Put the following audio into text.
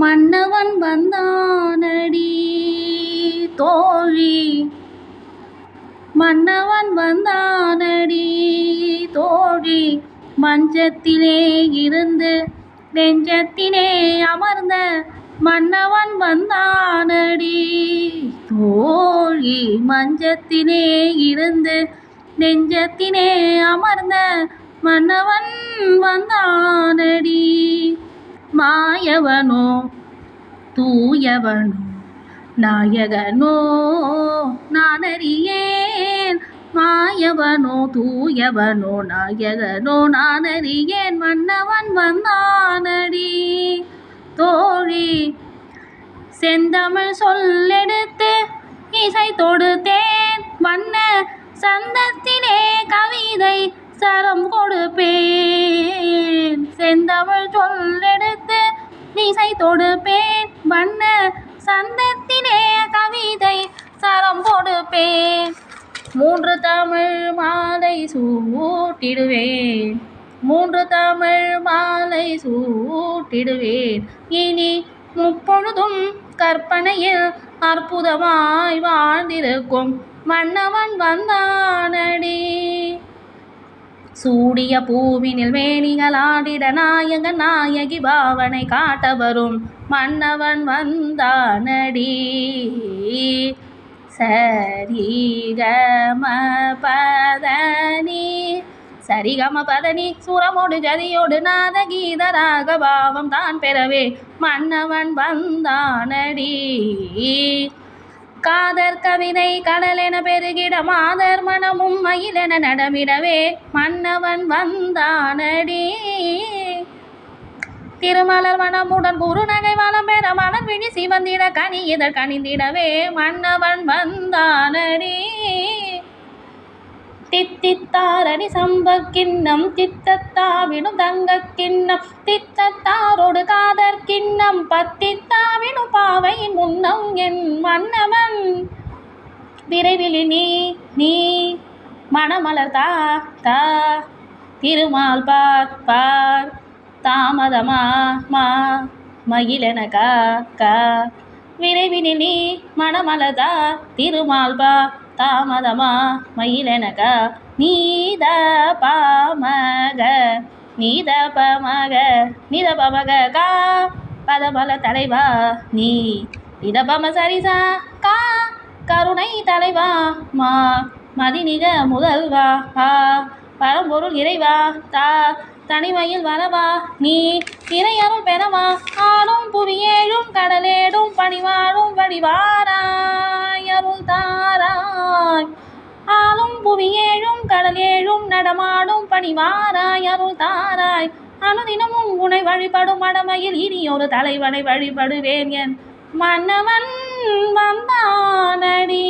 மன்னவன் வந்தானடி தோழி, மன்னவன் வந்தானடி தோழி, மஞ்சத்திலே இருந்து நெஞ்சத்திலே அமர்ந்த மன்னவன் வந்தானடி தோழி, மஞ்சத்திலே இருந்து நெஞ்சத்திலே அமர்ந்த மன்னவன் வந்தானடி. மாயவனோ தூயவனோ நாயகனோ நானறியேன், மாயவனோ தூயவனோ நாயகனோ நானறியேன், மன்னவன் வந்தானடி தோழி. செந்தமிழ் சொல்லெடுத்து இசை தொடுத்தேன், வண்ண சந்தத்திலே கவிதை சரம் கொடுப்பேன். செந்தமிழ் சொல்லெடுத்து இசை தொடுப்பேன், வண்ண சந்தத்திலே கவிதை சரம் கொடுப்பேன். மூன்று தமிழ் மாலை சூட்டிடுவேன், மூன்று தமிழ் மாலை சூட்டிடுவேன். இனி முப்பொழுதும் கற்பனையில் அற்புதமாய் வாழ்ந்திருக்கும் மன்னவன் வந்தானடி. சூடிய பூவினில் மேனிகளாடிட நாயகன் நாயகி பாவனை காட்ட வரும் மன்னவன் வந்தானடி. சரிகம பதனி சரிகம பதனி சுரமோடு ஜதியோடு நாத கீத ராக பாவம் தான் பெறவே மன்னவன் வந்தானடி. காதர் கவிதை கடலென பெருகிட மாதர் மனமும் மயிலென நடமிடவே மன்னவன் வந்தானடி. திருமலர் மனமுடன் குறுநகை வளம் பெற மலர் விழி சிவந்திட கனி இதழ் கனிந்திடவே மன்னவன் வந்தானடி. தித்தித்தாரடி சம்பக்கிண்ணம் தித்தத்தாவிடும் தங்கக் கிண்ணம், தித்தத்தாரோடு காதற் கிண்ணம் பத்தித்தாவிடும் பாவையின் முன்னம் என் மன்னவன். விரைவில் நீ நீ மணமலர் தா தா திருமால் பார் பார் தாமதமா மா மயிலென கா கா. விரைவில் நீ மணமலர் தா திருமால் பா தாமதமா மயிலெனக. நீத பமக நீத பமக நித பமக கா பதபல தலைவா நீ நித பம சரிசா கா கருணை தலைவா மா மதிநிக முதல்வா ஆ பரம்பொருள் இறைவா தா தனிமையில் வரவா நீ இறையருள் பெறவா. ஆளும் புவியேழும் கடலேடும் பணிவாழும் வடிவாராய் அருள் தாராய். ஆளும் புவியேழும் கடலேழும் நடமாடும் பணிவாராய் அருள் தாராய். அனுதினமும் உனை வழிபடும் மடமையில் இனி ஒரு தலைவனை வழிபடுவேன் என் மன்னவன் வந்தானடி.